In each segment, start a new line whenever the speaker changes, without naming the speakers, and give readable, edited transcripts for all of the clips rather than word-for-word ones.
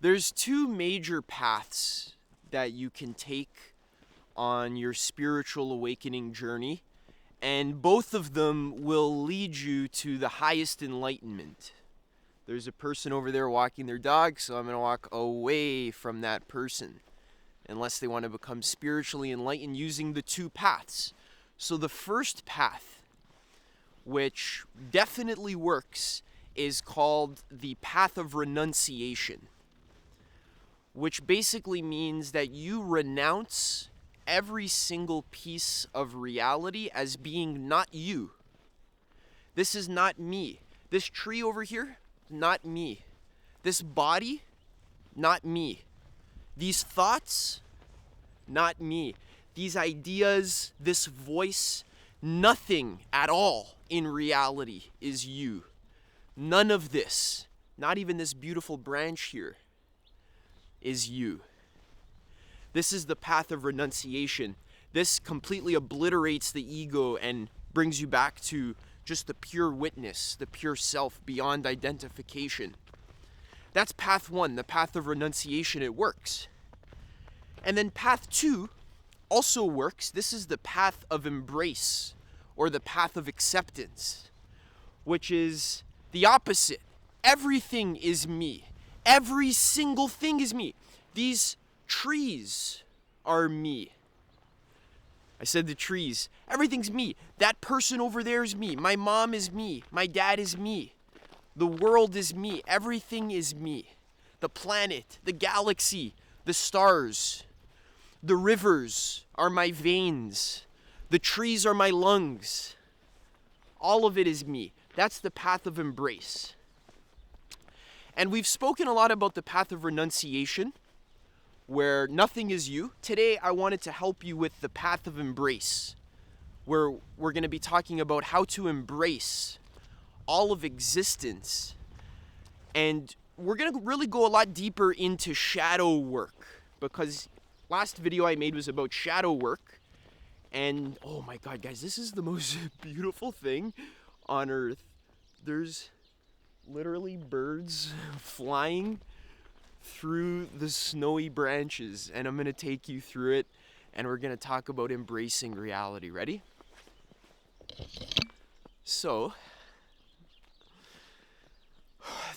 There's two major paths that you can take on your spiritual awakening journey, and both of them will lead you to the highest enlightenment. There's a person over there walking their dog, so I'm going to walk away from that person unless they want to become spiritually enlightened using the two paths. So the first path, which definitely works, is called the path of renunciation, which basically means that you renounce every single piece of reality as being not you. This is not me. This tree over here, not me. This body, not me. These thoughts, not me. These ideas, this voice, nothing at all in reality is you. None of this, not even this beautiful branch here, is you. This is the path of renunciation. This completely obliterates the ego and brings you back to just the pure witness, the pure self, beyond identification. That's path one, the path of renunciation. It works. And then path two also works. This is the path of embrace, or the path of acceptance, which is the opposite. Everything is me. Every single thing is me. These trees are me. I said the trees. Everything's me. That person over there is me. My mom is me. My dad is me. The world is me. Everything is me. The planet, the galaxy, the stars, the rivers are my veins. The trees are my lungs. All of it is me. That's the path of embrace. And we've spoken a lot about the path of renunciation, where nothing is you. Today, I wanted to help you with the path of embrace, where we're going to be talking about how to embrace all of existence. And we're going to really go a lot deeper into shadow work, because last video I made was about shadow work. And oh my God, guys, this is the most beautiful thing on earth. There's literally birds flying through the snowy branches, and I'm going to take you through it, and we're going to talk about embracing reality. Ready? So,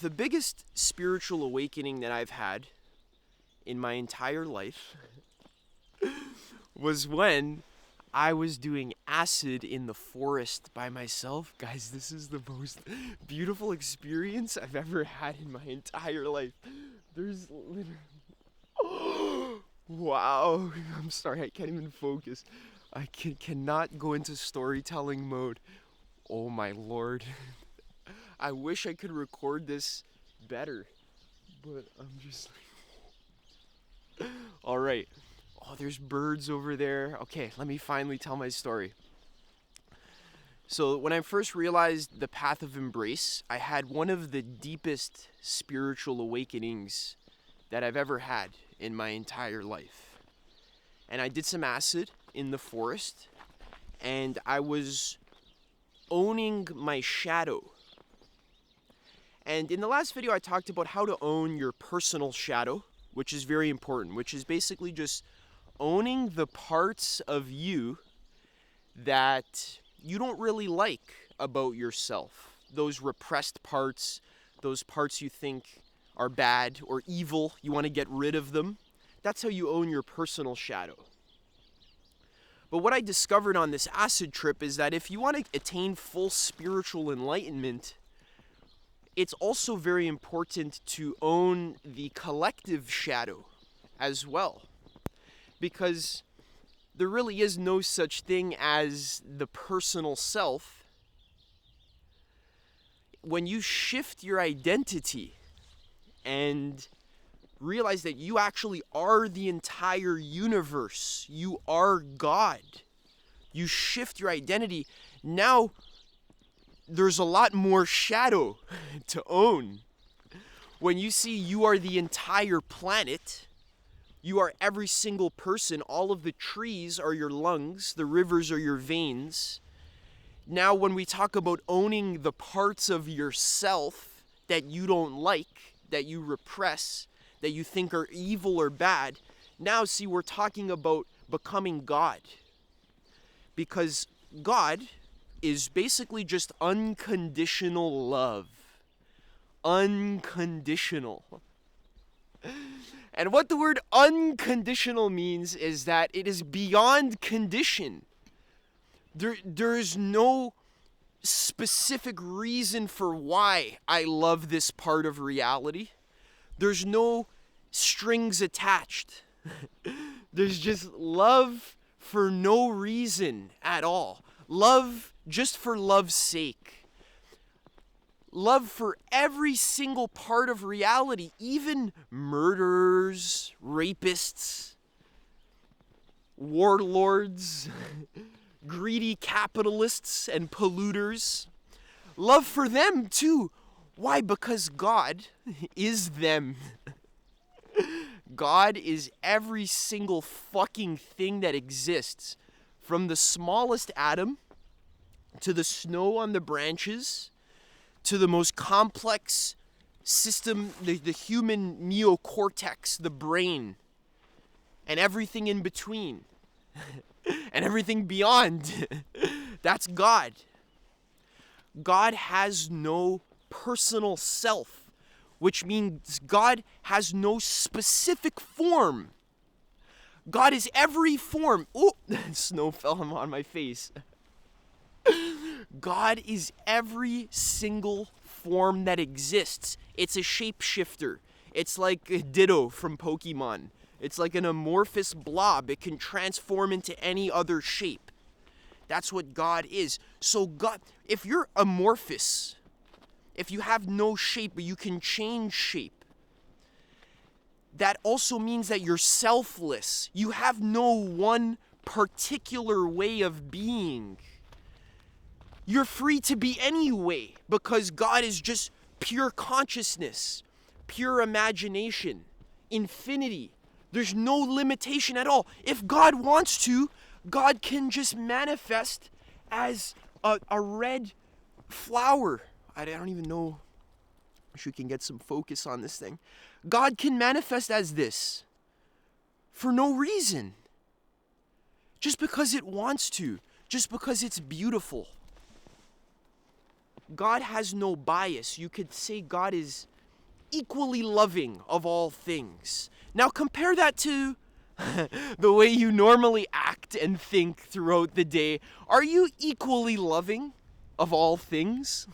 the biggest spiritual awakening that I've had in my entire life was when I was doing acid in the forest by myself. Guys, this is the most beautiful experience I've ever had in my entire life. There's literally... Wow. I'm sorry, I can't even focus. I cannot go into storytelling mode. Oh my Lord. I wish I could record this better, but I'm just like... All right. Oh, there's birds over there. Okay, let me finally tell my story. So when I first realized the path of embrace, I had one of the deepest spiritual awakenings that I've ever had in my entire life. And I did some acid in the forest, and I was owning my shadow. And in the last video, I talked about how to own your personal shadow, which is very important, which is basically just owning the parts of you that you don't really like about yourself. Those repressed parts, those parts you think are bad or evil, you want to get rid of them. That's how you own your personal shadow. But what I discovered on this acid trip is that if you want to attain full spiritual enlightenment, it's also very important to own the collective shadow as well. Because there really is no such thing as the personal self. When you shift your identity and realize that you actually are the entire universe, you are God, you shift your identity, now there's a lot more shadow to own. When you see you are the entire planet, you are every single person. All of the trees are your lungs. The rivers are your veins. Now, when we talk about owning the parts of yourself that you don't like, that you repress, that you think are evil or bad. Now, see, we're talking about becoming God. Because God is basically just unconditional love. Unconditional. And what the word unconditional means is that it is beyond condition. There is no specific reason for why I love this part of reality. There's no strings attached. There's just love for no reason at all. Love just for love's sake. Love for every single part of reality, even murderers, rapists, warlords, greedy capitalists, and polluters. Love for them too. Why? Because God is them. God is every single fucking thing that exists. From the smallest atom, to the snow on the branches, to the most complex system, the human neocortex, the brain, and everything in between, and everything beyond. That's God. God has no personal self, which means God has no specific form. God is every form. Oh, snow fell on my face. God is every single form that exists. It's a shapeshifter. It's like a Ditto from Pokemon. It's like an amorphous blob. It can transform into any other shape. That's what God is. So God, if you're amorphous, if you have no shape but you can change shape, that also means that you're selfless. You have no one particular way of being. You're free to be any way because God is just pure consciousness, pure imagination, infinity. There's no limitation at all. If God wants to, God can just manifest as a red flower. I don't even know if we can get some focus on this thing. God can manifest as this for no reason. Just because it wants to. Just because it's beautiful. God has no bias. You could say God is equally loving of all things. Now compare that to the way you normally act and think throughout the day. Are you equally loving of all things?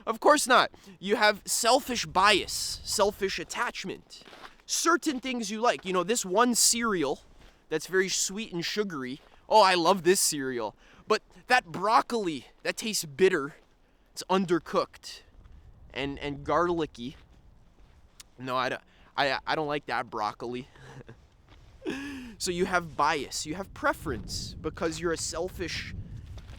Of course not. You have selfish bias, selfish attachment. Certain things you like. You know, this one cereal that's very sweet and sugary. Oh, I love this cereal. But that broccoli, that tastes bitter. It's undercooked and garlicky. No, I don't like that broccoli. So you have bias, you have preference because you're a selfish.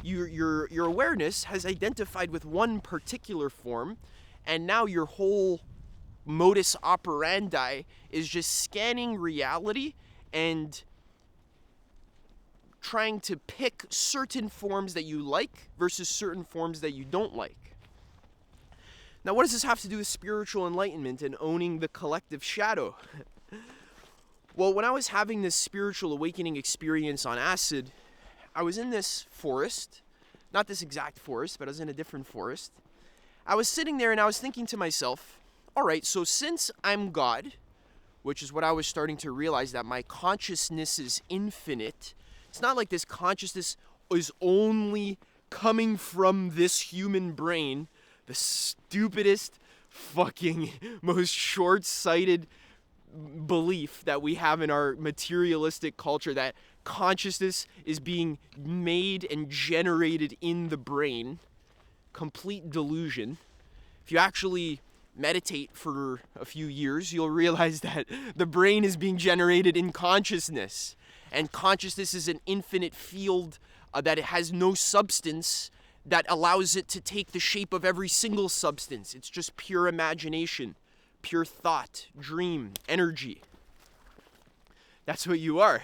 Your awareness has identified with one particular form, and now your whole modus operandi is just scanning reality and trying to pick certain forms that you like versus certain forms that you don't like. Now, what does this have to do with spiritual enlightenment and owning the collective shadow? Well, when I was having this spiritual awakening experience on acid, I was in this forest, not this exact forest, but I was in a different forest. I was sitting there and I was thinking to myself, all right, so since I'm God, which is what I was starting to realize, that my consciousness is infinite, it's not like this consciousness is only coming from this human brain, the stupidest, fucking, most short-sighted belief that we have in our materialistic culture, that consciousness is being made and generated in the brain. Complete delusion. If you actually meditate for a few years, you'll realize that the brain is being generated in consciousness. And consciousness is an infinite field that it has no substance that allows it to take the shape of every single substance. It's just pure imagination, pure thought, dream, energy. That's what you are.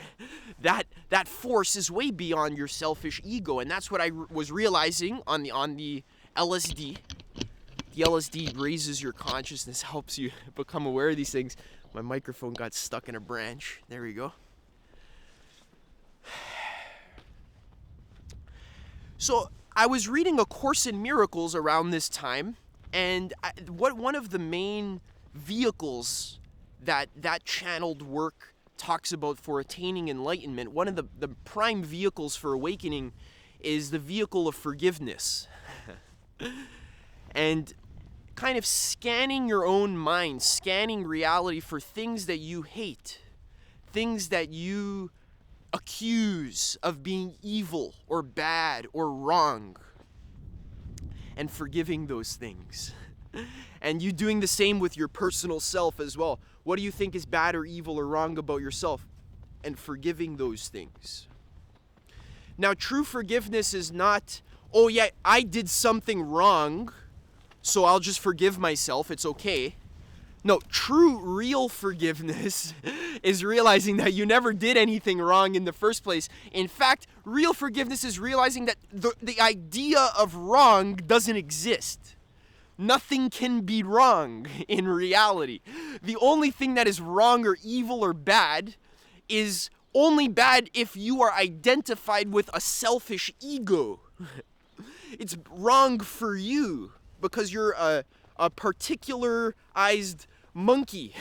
That force is way beyond your selfish ego, and that's what I was realizing on the LSD. the LSD raises your consciousness, helps you become aware of these things. My microphone got stuck in a branch. There we go. So I was reading A Course in Miracles around this time, and one of the main vehicles that channeled work talks about for attaining enlightenment, one of the prime vehicles for awakening is the vehicle of forgiveness. And kind of scanning your own mind, scanning reality for things that you hate, things that you accuse of being evil or bad or wrong, and forgiving those things. And you doing the same with your personal self as well. What do you think is bad or evil or wrong about yourself? And forgiving those things. Now, true forgiveness is not, oh yeah, I did something wrong, so I'll just forgive myself, it's okay. No, true, real forgiveness is realizing that you never did anything wrong in the first place. In fact, real forgiveness is realizing that the idea of wrong doesn't exist. Nothing can be wrong in reality. The only thing that is wrong or evil or bad is only bad if you are identified with a selfish ego. It's wrong for you because you're a particularized monkey.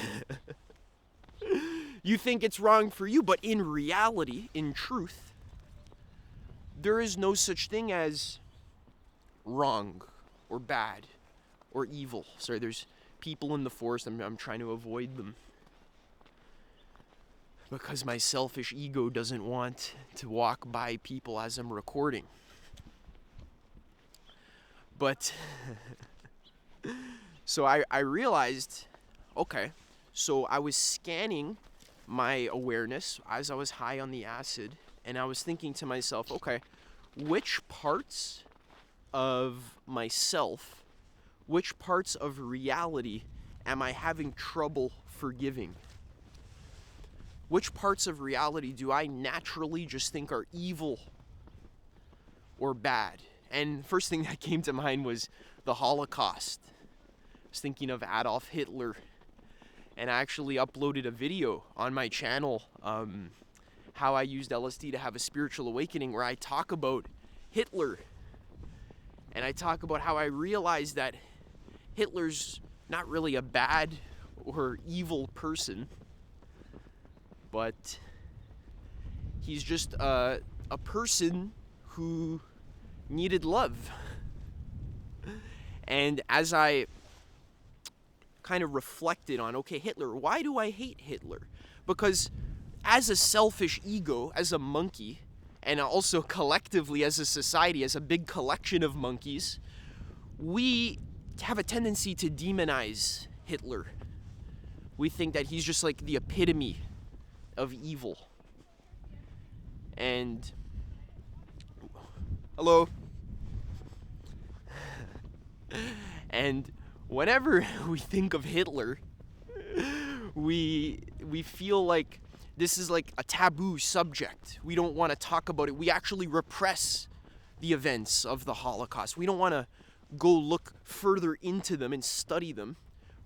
You think it's wrong for you, but in reality, in truth, there is no such thing as wrong or bad or evil. Sorry, there's people in the forest. I'm trying to avoid them because my selfish ego doesn't want to walk by people as I'm recording. But so I realized, okay, so I was scanning my awareness as I was high on the acid, and I was thinking to myself, okay, which parts of myself, which parts of reality am I having trouble forgiving? Which parts of reality do I naturally just think are evil or bad? And first thing that came to mind was the Holocaust. I was thinking of Adolf Hitler, and I actually uploaded a video on my channel, how I used LSD to have a spiritual awakening, where I talk about Hitler, and I talk about how I realized that Hitler's not really a bad or evil person, but he's just a person who needed love. And as I kind of reflected on, okay, Hitler, why do I hate Hitler? Because as a selfish ego, as a monkey, and also collectively as a society, as a big collection of monkeys, we have a tendency to demonize Hitler. We think that he's just like the epitome of evil. And hello. And whenever we think of Hitler, we feel like this is like a taboo subject. We don't want to talk about it. We actually repress the events of the Holocaust. We don't want to go look further into them and study them.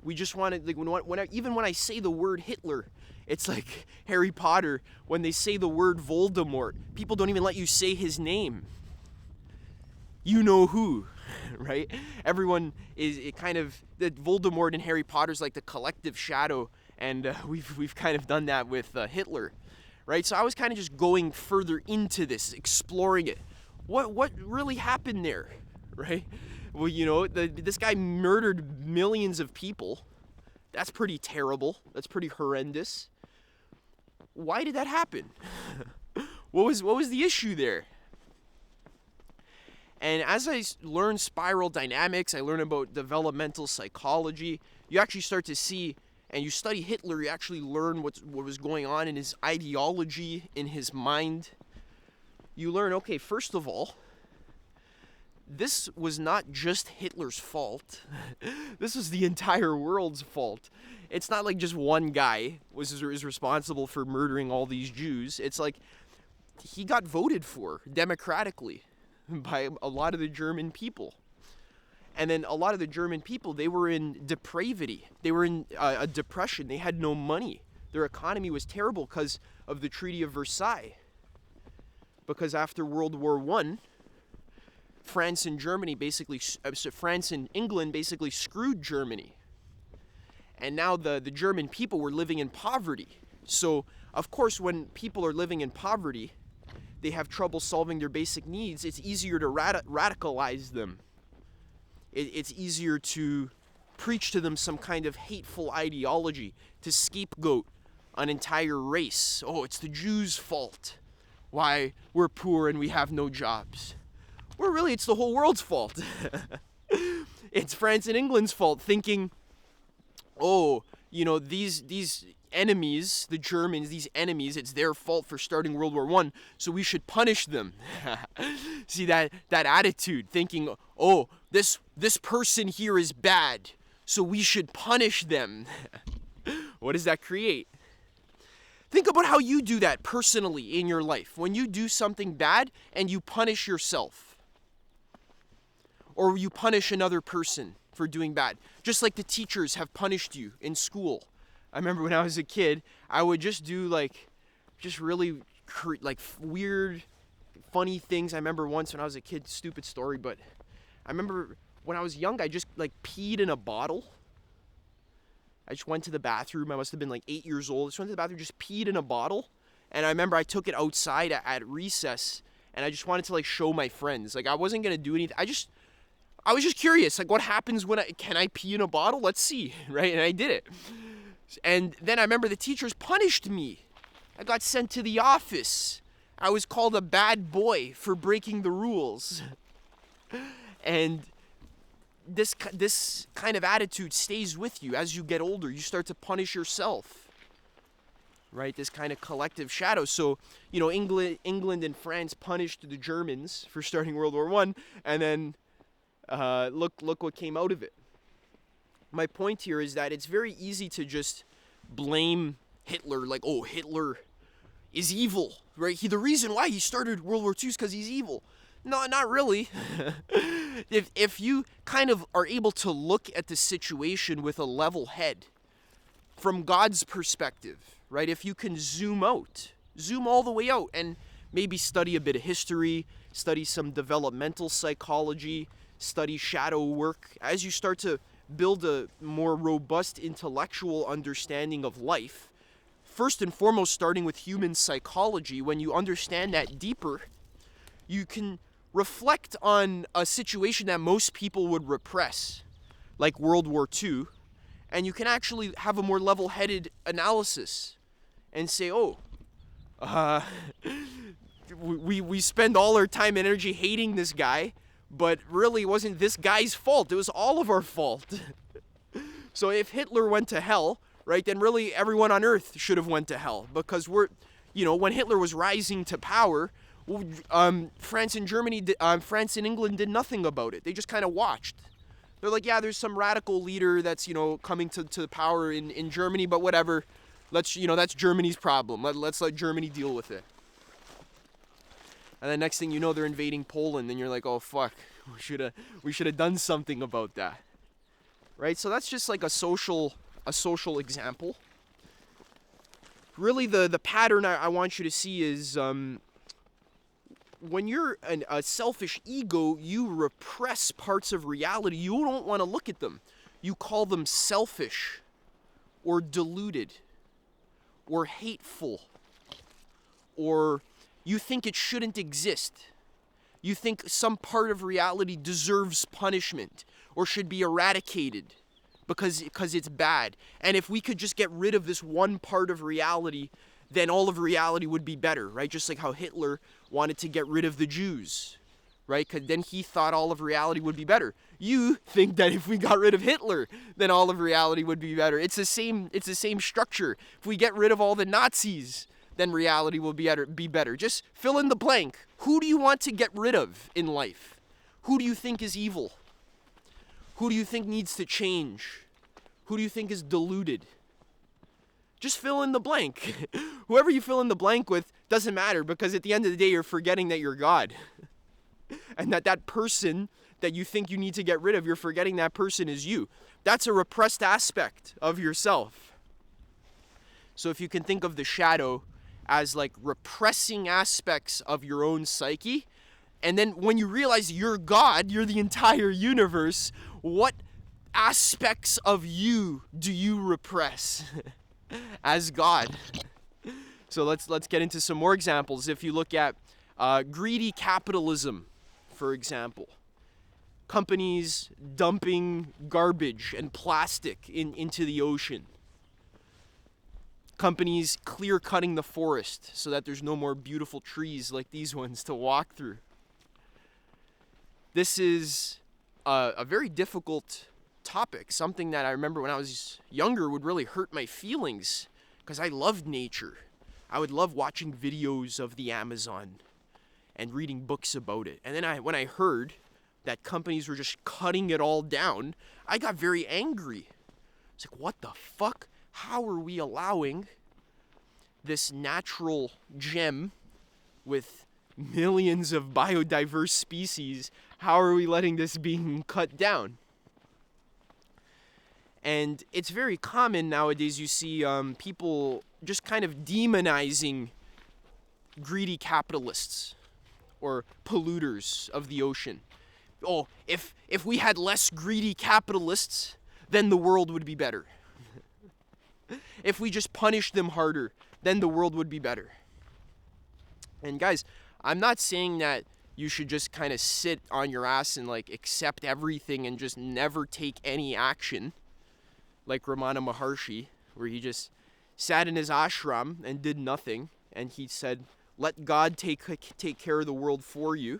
We just want to, like, even when I say the word Hitler, it's like Harry Potter, when they say the word Voldemort, people don't even let you say his name. You know who, right? Everyone is that Voldemort and Harry Potter's like the collective shadow, and we've kind of done that with Hitler, right? So I was kind of just going further into this, exploring it. What really happened there, right? Well, you know, this guy murdered millions of people. That's pretty terrible. That's pretty horrendous. Why did that happen? What was the issue there? And as I learn spiral dynamics, I learn about developmental psychology, you actually start to see, and you study Hitler, you actually learn what was going on in his ideology, in his mind. You learn, okay, first of all, this was not just Hitler's fault. This was the entire world's fault. It's not like just one guy is responsible for murdering all these Jews. It's like he got voted for democratically by a lot of the German people. And then a lot of the German people, they were in depravity. They were in a depression. They had no money. Their economy was terrible because of the Treaty of Versailles. Because after World War I, France and England basically screwed Germany. And now the German people were living in poverty. So, of course, when people are living in poverty, they have trouble solving their basic needs. It's easier to radicalize them. It's easier to preach to them some kind of hateful ideology, to scapegoat an entire race. Oh, it's the Jews' fault why we're poor and we have no jobs. Well, really, it's the whole world's fault. It's France and England's fault, thinking, oh, you know, these enemies, the Germans, these enemies, it's their fault for starting World War I, so we should punish them. See that attitude, thinking, oh, this person here is bad, so we should punish them. What does that create? Think about how you do that personally in your life. When you do something bad and you punish yourself, or you punish another person for doing bad, just like the teachers have punished you in school. I remember when I was a kid, I would just do really weird, funny things. I remember once when I was a kid, stupid story, but I remember when I was young, I just peed in a bottle. I just went to the bathroom. I must have been 8 years old. I just went to the bathroom, just peed in a bottle. And I remember I took it outside at recess, and I just wanted to show my friends. I wasn't gonna do anything. I was just curious, what happens when can I pee in a bottle? Let's see, right? And I did it. And then I remember the teachers punished me. I got sent to the office. I was called a bad boy for breaking the rules. And this kind of attitude stays with you as you get older. You start to punish yourself, right? This kind of collective shadow. So, England and France punished the Germans for starting World War I, and then look what came out of it. My point here is that it's very easy to just blame Hitler, oh, Hitler is evil, right? The reason why he started World War II is because he's evil. No, not really. If you kind of are able to look at the situation with a level head, from God's perspective, right? If you can zoom all the way out, and maybe study a bit of history, study some developmental psychology, study shadow work, as you start to build a more robust intellectual understanding of life, first and foremost starting with human psychology, when you understand that deeper, you can reflect on a situation that most people would repress, like World War II, and you can actually have a more level-headed analysis and say, we spend all our time and energy hating this guy, but really it wasn't this guy's fault. It was all of our fault. So if Hitler went to hell, right, then really everyone on earth should have went to hell, because when Hitler was rising to power, France and England did nothing about it. They just kind of watched. They're like, yeah, there's some radical leader that's, coming to power in Germany, but whatever. That's Germany's problem. Let's let Germany deal with it. And then next thing you know, they're invading Poland, and you're like, oh fuck, we should have done something about that. Right? So that's just a social example. Really the pattern I want you to see is when you're a selfish ego, you repress parts of reality. You don't want to look at them. You call them selfish or deluded or hateful, or you think it shouldn't exist. You think some part of reality deserves punishment or should be eradicated because it's bad. And if we could just get rid of this one part of reality, then all of reality would be better, right? Just like how Hitler wanted to get rid of the Jews, right? Because then he thought all of reality would be better. You think that if we got rid of Hitler, then all of reality would be better. It's the same structure. If we get rid of all the Nazis, then reality will be better. Just fill in the blank. Who do you want to get rid of in life? Who do you think is evil? Who do you think needs to change? Who do you think is deluded? Just fill in the blank. Whoever you fill in the blank with doesn't matter, because at the end of the day, you're forgetting that you're God. And that person that you think you need to get rid of, you're forgetting that person is you. That's a repressed aspect of yourself. So if you can think of the shadow as like repressing aspects of your own psyche, and then when you realize you're God, you're the entire universe, what aspects of you do you repress as God? So let's get into some more examples. If you look at greedy capitalism, for example, companies dumping garbage and plastic into the ocean, companies clear-cutting the forest so that there's no more beautiful trees like these ones to walk through. This is a very difficult topic, something that I remember when I was younger would really hurt my feelings because I loved nature. I would love watching videos of the Amazon and reading books about it. And then when I heard that companies were just cutting it all down, I got very angry. It's like, what the fuck? How are we allowing this natural gem with millions of biodiverse species, how are we letting this being cut down? And it's very common nowadays, you see people just kind of demonizing greedy capitalists or polluters of the ocean. Oh, if we had less greedy capitalists, then the world would be better. If we just punished them harder, then the world would be better. And guys, I'm not saying that you should just kind of sit on your ass and like accept everything and just never take any action, like Ramana Maharshi, where he just sat in his ashram and did nothing, and he said, "Let God take care of the world for you."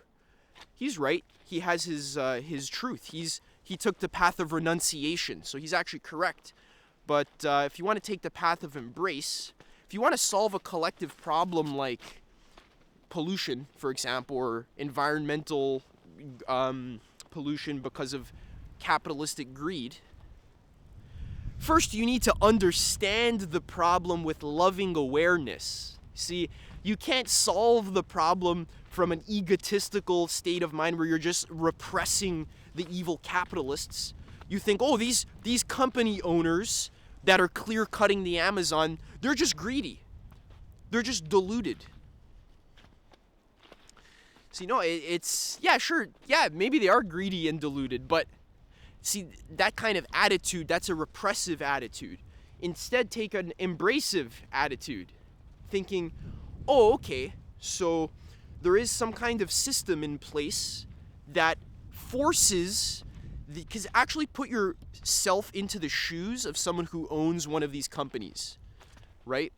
He's right. He has his truth. He took the path of renunciation, so he's actually correct. But if you want to take the path of embrace, if you want to solve a collective problem like pollution, for example, or environmental pollution because of capitalistic greed, first you need to understand the problem with loving awareness. See, you can't solve the problem from an egotistical state of mind where you're just repressing the evil capitalists. You think, oh, these company owners that are clear-cutting the Amazon, they're just greedy. They're just deluded. See, no, it's, yeah, sure, yeah, maybe they are greedy and deluded, but see, that kind of attitude, that's a repressive attitude. Instead, take an embracive attitude, thinking, oh, okay, so there is some kind of system in place that forces, because actually put yourself into the shoes of someone who owns one of these companies, right?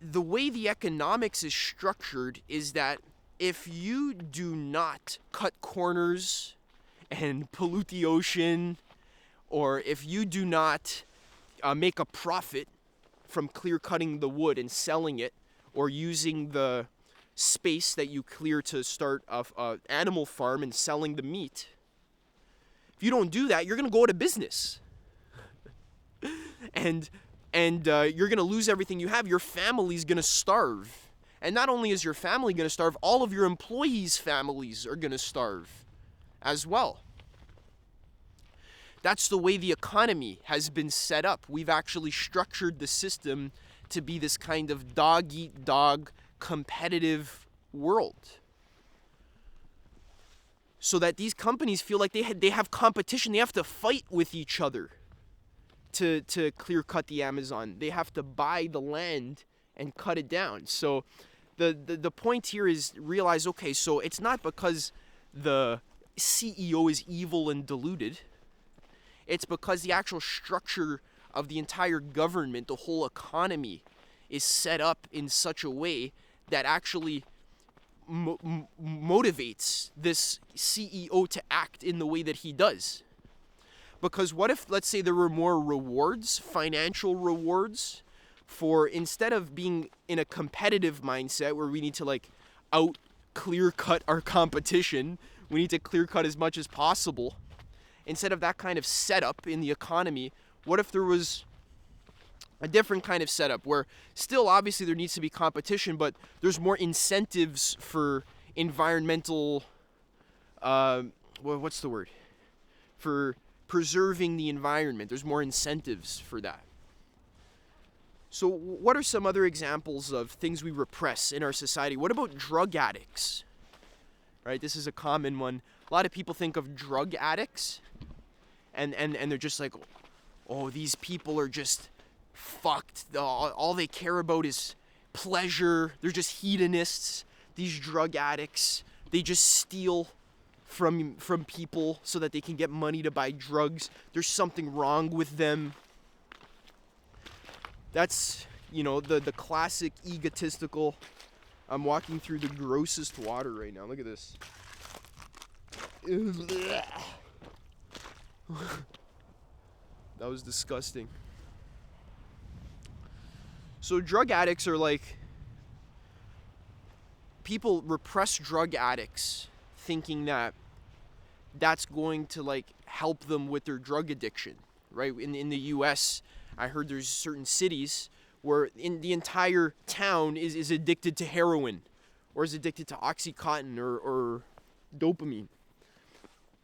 The way the economics is structured is that if you do not cut corners and pollute the ocean, or if you do not make a profit from clear cutting the wood and selling it, or using the space that you clear to start a animal farm and selling the meat, if you don't do that, you're going to go out of business. and you're going to lose everything you have. Your family's going to starve. And not only is your family going to starve, all of your employees' families are going to starve as well. That's the way the economy has been set up. We've actually structured the system to be this kind of dog-eat-dog competitive world. So that these companies feel like they have competition. They have to fight with each other to clear cut the Amazon. They have to buy the land and cut it down. So the point here is realize, okay, so it's not because the CEO is evil and deluded. It's because the actual structure of the entire government, the whole economy, is set up in such a way that actually motivates this CEO to act in the way that he does. Because what if, let's say, there were more rewards, financial rewards, for instead of being in a competitive mindset where we need to like out clear cut our competition, we need to clear cut as much as possible. Instead of that kind of setup in the economy, what if there was a different kind of setup where still obviously there needs to be competition, but there's more incentives for environmental what's the word? For preserving the environment. There's more incentives for that. So what are some other examples of things we repress in our society? What about drug addicts? Right, this is a common one. A lot of people think of drug addicts and they're just like, oh, these people are just fucked. All they care about is pleasure. They're just hedonists. These drug addicts, they just steal from people so that they can get money to buy drugs. There's something wrong with them. That's, the classic egotistical. I'm walking through the grossest water right now. Look at this. That was disgusting. So drug addicts are like, people repress drug addicts thinking that that's going to like help them with their drug addiction, right? In the US, I heard there's certain cities where in the entire town is addicted to heroin or is addicted to Oxycontin or dopamine.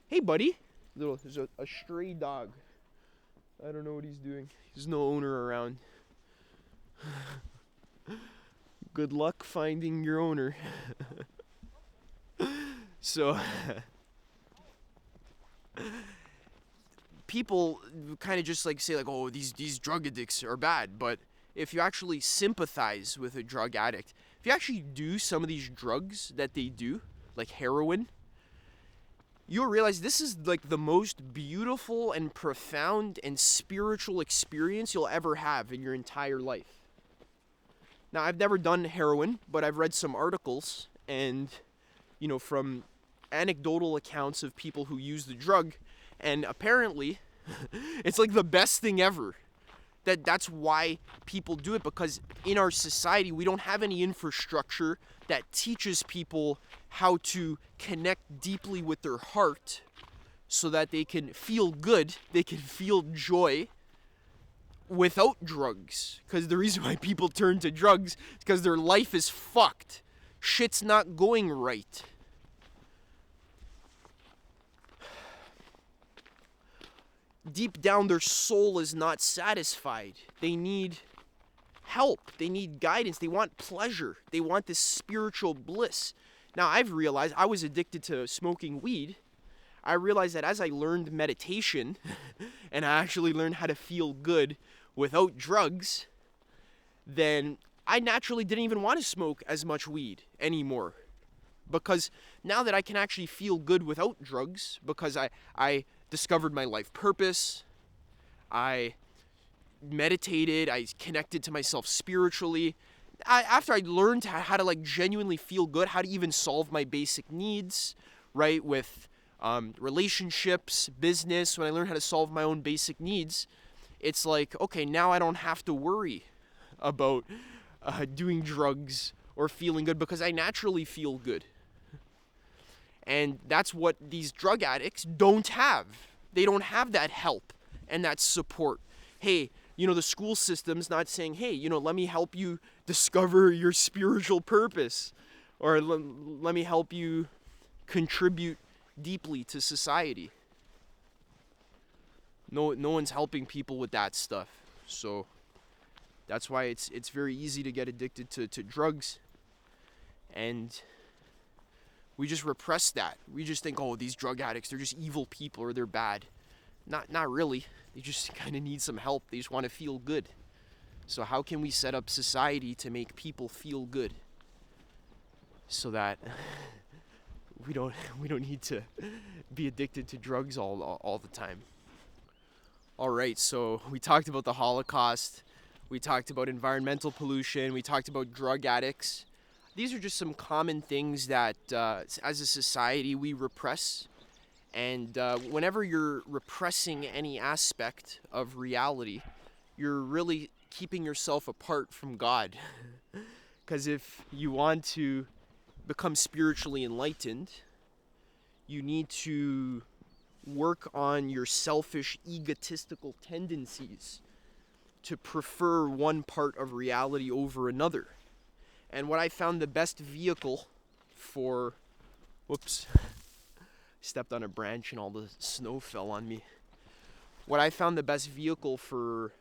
Hey buddy, there's a stray dog. I don't know what he's doing. There's no owner around. Good luck finding your owner. So people kind of just like say like, oh, these drug addicts are bad. But if you actually sympathize with a drug addict, if you actually do some of these drugs that they do, like heroin, you'll realize this is like the most beautiful and profound and spiritual experience you'll ever have in your entire life. Now, I've never done heroin, but I've read some articles and, from anecdotal accounts of people who use the drug, and apparently it's like the best thing ever. That's why people do it, because in our society we don't have any infrastructure that teaches people how to connect deeply with their heart so that they can feel good, they can feel joy without drugs. Because the reason why people turn to drugs is because their life is fucked. Shit's not going right. Deep down, their soul is not satisfied. They need help. They need guidance. They want pleasure. They want this spiritual bliss. Now, I've realized I was addicted to smoking weed. I realized that as I learned meditation and I actually learned how to feel good without drugs, then I naturally didn't even want to smoke as much weed anymore. Because now that I can actually feel good without drugs, because I discovered my life purpose, I meditated, I connected to myself spiritually. After I learned how to like genuinely feel good, how to even solve my basic needs, right, with relationships, business, when I learned how to solve my own basic needs, it's like, okay, now I don't have to worry about doing drugs or feeling good because I naturally feel good. And that's what these drug addicts don't have. They don't have that help and that support. Hey, the school system's not saying, hey, let me help you discover your spiritual purpose, or let me help you contribute deeply to society. No one's helping people with that stuff. So that's why it's very easy to get addicted to drugs. And we just repress that. We just think, oh, these drug addicts, they're just evil people or they're bad. Not really. They just kind of need some help. They just want to feel good. So how can we set up society to make people feel good so that we don't need to be addicted to drugs all the time? All right, so we talked about the Holocaust. We talked about environmental pollution. We talked about drug addicts. These are just some common things that, as a society, we repress. And whenever you're repressing any aspect of reality, you're really keeping yourself apart from God. Because if you want to become spiritually enlightened, you need to work on your selfish, egotistical tendencies to prefer one part of reality over another. And what I found the best vehicle for stepped on a branch and all the snow fell on me. What I found the best vehicle for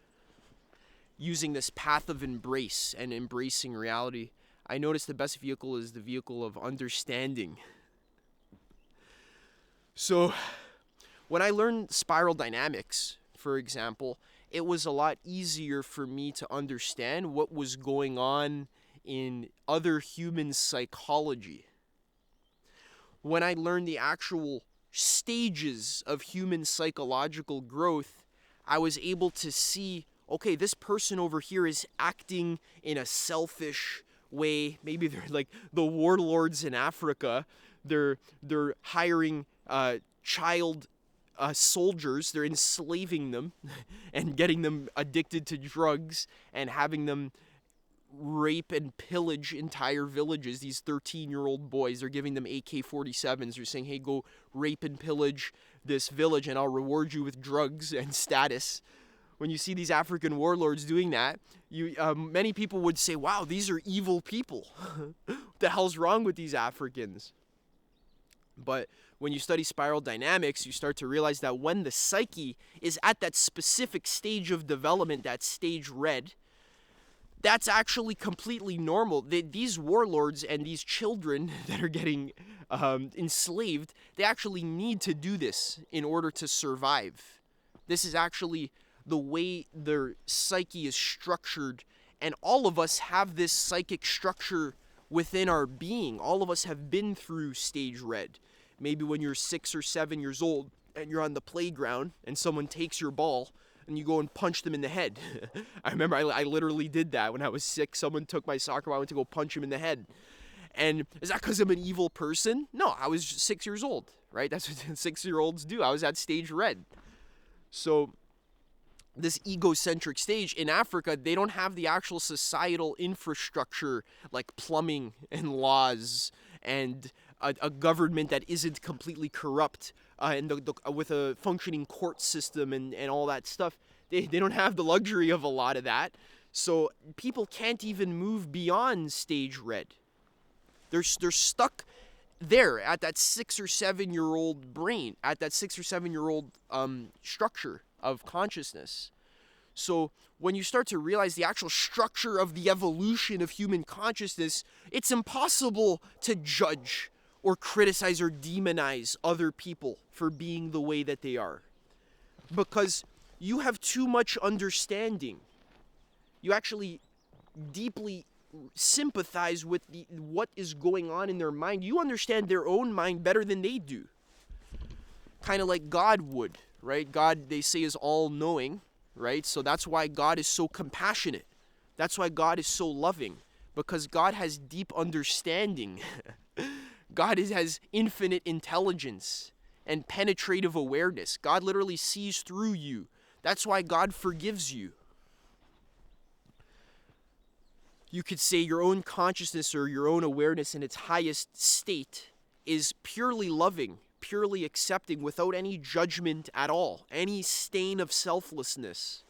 using this path of embrace and embracing reality, I noticed the best vehicle is the vehicle of understanding. So when I learned spiral dynamics, for example, it was a lot easier for me to understand what was going on in other human psychology. When I learned the actual stages of human psychological growth, I was able to see, okay, this person over here is acting in a selfish way. Maybe they're like the warlords in Africa. They're hiring child soldiers. They're enslaving them and getting them addicted to drugs and having them rape and pillage entire villages. These 13-year-old boys, they're giving them AK-47s. They're saying, hey, go rape and pillage this village and I'll reward you with drugs and status. When you see these African warlords doing that, many people would say, wow, these are evil people. What the hell's wrong with these Africans? But when you study spiral dynamics, you start to realize that when the psyche is at that specific stage of development, that stage red, that's actually completely normal. These warlords and these children that are getting enslaved, they actually need to do this in order to survive. This is actually the way their psyche is structured, and all of us have this psychic structure within our being. All of us have been through stage red. Maybe when you're 6 or 7 years old and you're on the playground and someone takes your ball and you go and punch them in the head. I remember I literally did that when I was 6. Someone took my soccer ball, I went to go punch him in the head. And is that because I'm an evil person? No, I was 6 years old, right? That's what 6-year-olds do. I was at stage red. So this egocentric stage in Africa, they don't have the actual societal infrastructure like plumbing and laws and a government that isn't completely corrupt and with a functioning court system and all that stuff. They don't have the luxury of a lot of that. So people can't even move beyond stage red. They're stuck there at that 6 or 7 year old brain, at that 6 or 7 year old structure of consciousness. So when you start to realize the actual structure of the evolution of human consciousness, it's impossible to judge or criticize or demonize other people for being the way that they are. Because you have too much understanding. You actually deeply sympathize with what is going on in their mind. You understand their own mind better than they do. Kind of like God would, right? God, they say, is all-knowing, right? So that's why God is so compassionate. That's why God is so loving. Because God has deep understanding. God has infinite intelligence and penetrative awareness. God literally sees through you. That's why God forgives you. You could say your own consciousness or your own awareness in its highest state is purely loving, purely accepting, without any judgment at all, any stain of selfishness.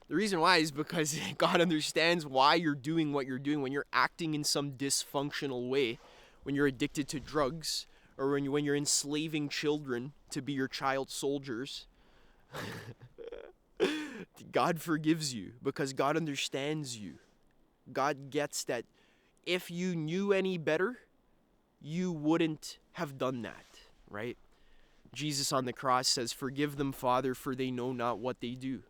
The reason why is because God understands why you're doing what you're doing. When you're acting in some dysfunctional way, when you're addicted to drugs, or when you're enslaving children to be your child soldiers, God forgives you because God understands you. God gets that if you knew any better, you wouldn't have done that, right? Jesus on the cross says, "Forgive them, Father, for they know not what they do."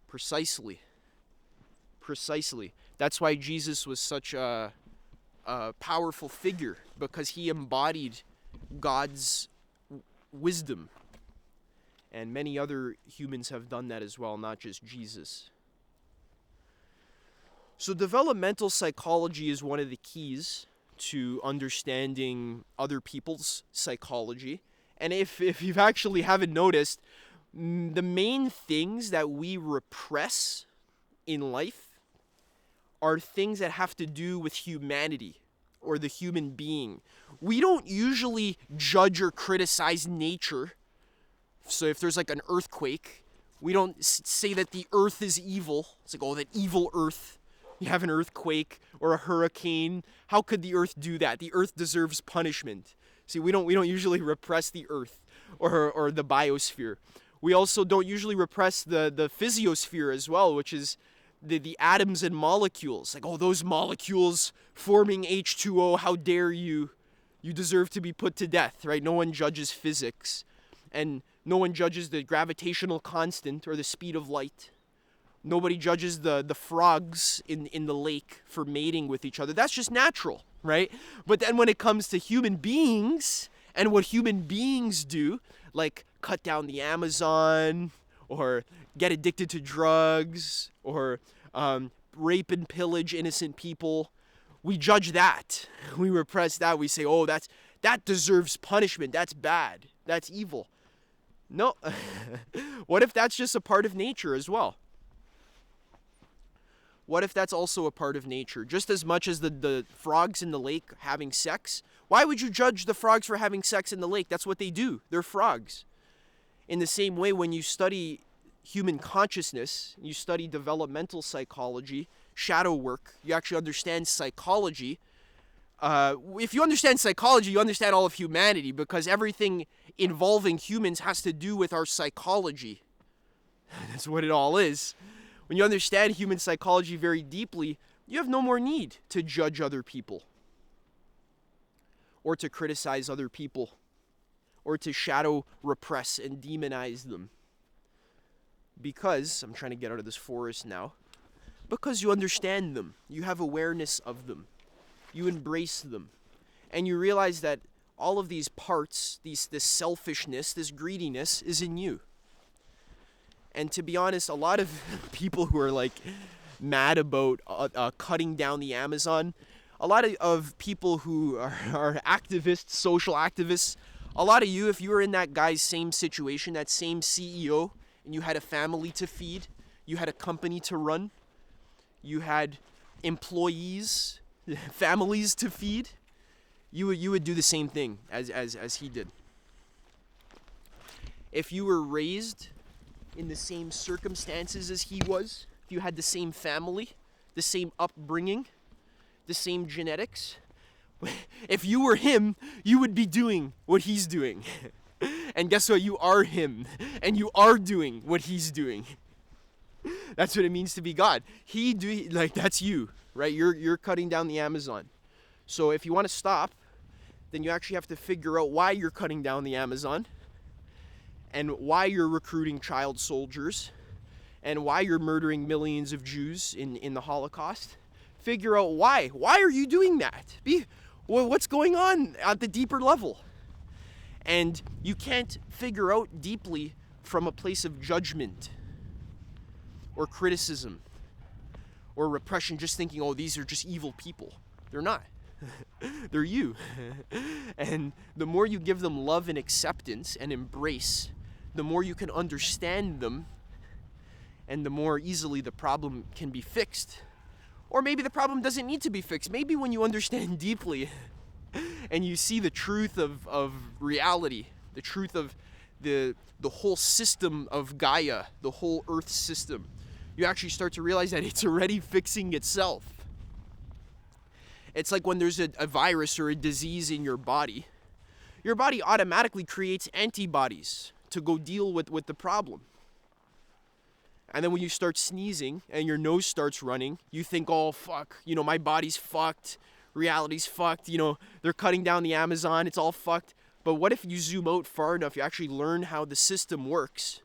Precisely. That's why Jesus was such a powerful figure, because he embodied God's wisdom. And many other humans have done that as well, not just Jesus. So developmental psychology is one of the keys to understanding other people's psychology. And if you actually haven't noticed, the main things that we repress in life are things that have to do with humanity or the human being. We don't usually judge or criticize nature. So if there's like an earthquake, we don't say that the earth is evil. It's like, oh, that evil earth. You have an earthquake or a hurricane. How could the earth do that? The earth deserves punishment. See, we don't usually repress the earth or the biosphere. We also don't usually repress the physiosphere as well, which is the atoms and molecules. Like, oh, those molecules forming H2O, how dare you? You deserve to be put to death, right? No one judges physics, and no one judges the gravitational constant or the speed of light. Nobody judges the frogs in the lake for mating with each other. That's just natural, right? But then when it comes to human beings and what human beings do, like cut down the Amazon or get addicted to drugs or rape and pillage innocent people, we judge that. We repress that. We say, oh, that deserves punishment. That's bad. That's evil. No. What if that's just a part of nature as well? What if that's also a part of nature? Just as much as the frogs in the lake having sex, why would you judge the frogs for having sex in the lake? That's what they do. They're frogs. In the same way, when you study human consciousness, you study developmental psychology, shadow work, you actually understand psychology. If you understand psychology, you understand all of humanity, because everything involving humans has to do with our psychology. That's what it all is. When you understand human psychology very deeply, you have no more need to judge other people or to criticize other people or to shadow repress and demonize them. Because, I'm trying to get out of this forest now, because you understand them, you have awareness of them, you embrace them, and you realize that all of these parts, this selfishness, this greediness is in you. And to be honest, a lot of people who are like mad about cutting down the Amazon, a lot of people who are activists, social activists, a lot of you, if you were in that guy's same situation, that same CEO, and you had a family to feed, you had a company to run, you had employees, families to feed, you would do the same thing as he did. If you were raised in the same circumstances as he was, if you had the same family, the same upbringing, the same genetics, if you were him, you would be doing what he's doing. And guess what? You are him, and you are doing what he's doing. That's what it means to be God. That's you, right? You're cutting down the Amazon. So if you want to stop, then you actually have to figure out why you're cutting down the Amazon, and why you're recruiting child soldiers, and why you're murdering millions of Jews in the Holocaust. Figure out why. Why are you doing that? What's going on at the deeper level? And you can't figure out deeply from a place of judgment or criticism or repression, just thinking, oh, these are just evil people. They're not. They're you. And the more you give them love and acceptance and embrace, the more you can understand them, and the more easily the problem can be fixed. Or maybe the problem doesn't need to be fixed. Maybe when you understand deeply and you see the truth of reality, the truth of the whole system of Gaia, the whole Earth system, you actually start to realize that it's already fixing itself. It's like when there's a virus or a disease in your body automatically creates antibodies to go deal with the problem. And then when you start sneezing and your nose starts running, you think, oh, fuck, my body's fucked, reality's fucked, they're cutting down the Amazon, it's all fucked. But what if you zoom out far enough, you actually learn how the system works?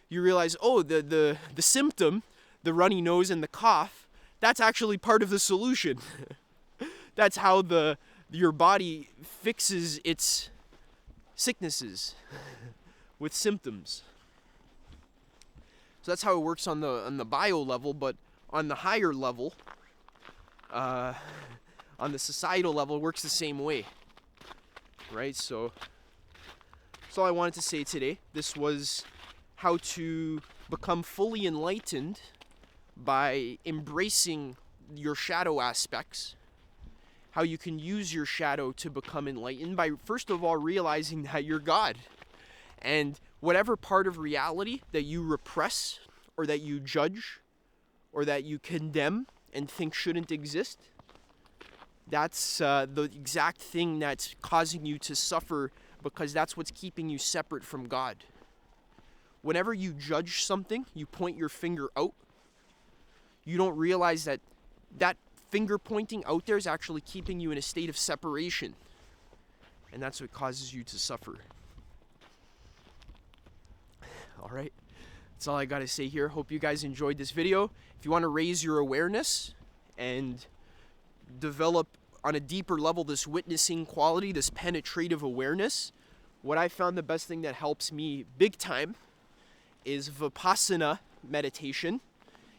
You realize, oh, the symptom, the runny nose and the cough, that's actually part of the solution. That's how your body fixes its sicknesses with symptoms. So that's how it works on the bio level, but on the higher level, on the societal level, it works the same way, right? So that's all I wanted to say today. This was how to become fully enlightened by embracing your shadow aspects, how you can use your shadow to become enlightened by, first of all, realizing that you're God. And whatever part of reality that you repress or that you judge or that you condemn and think shouldn't exist, that's the exact thing that's causing you to suffer, because that's what's keeping you separate from God. Whenever you judge something, you point your finger out, you don't realize that that finger pointing out there is actually keeping you in a state of separation. And that's what causes you to suffer. Alright, that's all I gotta say here. Hope you guys enjoyed this video. If you want to raise your awareness and develop on a deeper level this witnessing quality, this penetrative awareness, what I found the best thing that helps me big time is Vipassana meditation.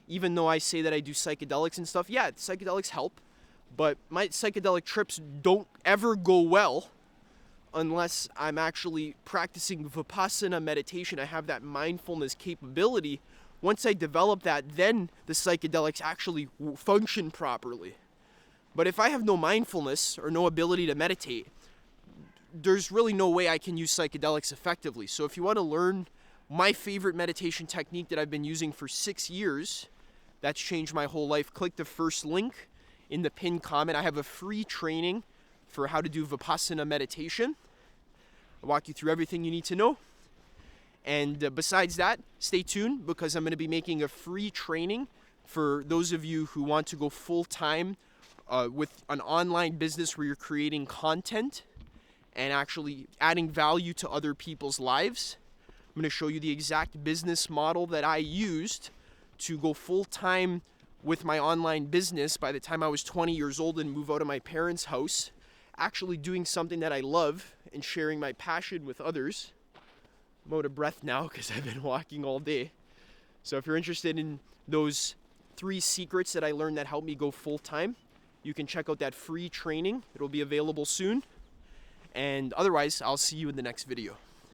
Even though I say that I do psychedelics and stuff, yeah, psychedelics help, but my psychedelic trips don't ever go well unless I'm actually practicing Vipassana meditation. I have that mindfulness capability. Once I develop that, then the psychedelics actually function properly. But if I have no mindfulness or no ability to meditate, there's really no way I can use psychedelics effectively. So if you want to learn my favorite meditation technique that I've been using for 6 years, that's changed my whole life, click the first link in the pinned comment. I have a free training for how to do Vipassana meditation. I'll walk you through everything you need to know. And besides that, stay tuned, because I'm going to be making a free training for those of you who want to go full-time with an online business where you're creating content and actually adding value to other people's lives. I'm going to show you the exact business model that I used to go full-time with my online business by the time I was 20 years old and move out of my parents' house, actually doing something that I love and sharing my passion with others. I'm out of breath now because I've been walking all day. So if you're interested in those 3 secrets that I learned that helped me go full-time, you can check out that free training. It'll be available soon. And otherwise, I'll see you in the next video.